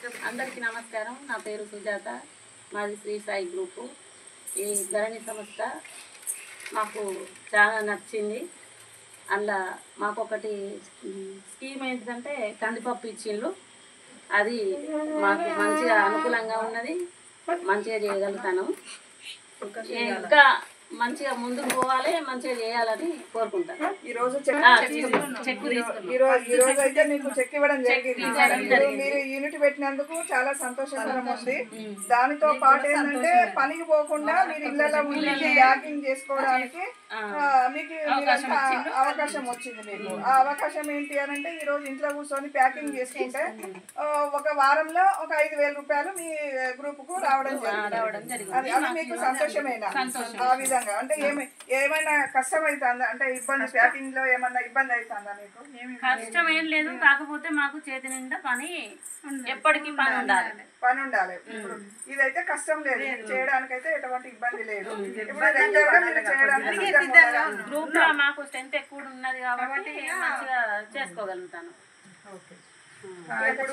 అందరికీ నమస్కారం. నా పేరు సుజాత, మాది శ్రీ సాయి గ్రూపు. ఈ ధరణి సంస్థ మాకు చాలా నచ్చింది. అందులో మాకు ఒకటి స్కీమ్ ఏంటంటే కందిపప్పు ఇచ్చిండ్రు. అది మాకు మంచిగా అనుకూలంగా ఉన్నది, మంచిగా చేయగలుగుతాను. ఇంకా మంచిగా ముందుకు పోవాలి, మంచిగా చేయాలని కోరుకుంటాను. ఈరోజు అయితే మీకు చెక్ ఇవ్వడం జరిగింది. మీరు యూనిట్ పెట్టినందుకు చాలా సంతోషకరం ఉంది. దానితో పాటు ఏంటంటే పనికి పోకుండా మీరు ఇళ్ళలో ఉండి ప్యాకింగ్ చేసుకోవడానికి మీకు అవకాశం వచ్చింది. మీకు ఆ అవకాశం ఏంటి అని అంటే ఈ రోజు ఇంట్లో కూర్చొని ప్యాకింగ్ చేసుకుంటే ఒక వారంలో ఒక 5,000 రూపాయలు మీ గ్రూప్ కు రావడం జరిగింది. అది మీకు సంతోషమేనా? ఆ విధంగా అంటే ఏమైనా కష్టం అవుతుందా? అంటే ఇబ్బంది ప్యాకింగ్ లో ఏమన్నా ఇబ్బంది అవుతుందా మీకు? కష్టం ఏం లేదు, కాకపోతే మాకు చేతి నిండా పని, ఎప్పటికీ పని ఉండాలి. ఇప్పుడు ఇదైతే కష్టం లేదు, చేయడానికి అయితే ఎటువంటి ఇబ్బంది లేదు. ఇప్పుడు రెగ్యులర్ గా మీరు చేయడానికి గ్రూప్ లో మాకు స్ట్రెంత్ ఎక్కువ ఉన్నది కాబట్టి మంచిగా చేసుకోగలుగుతాను. ఇప్పుడు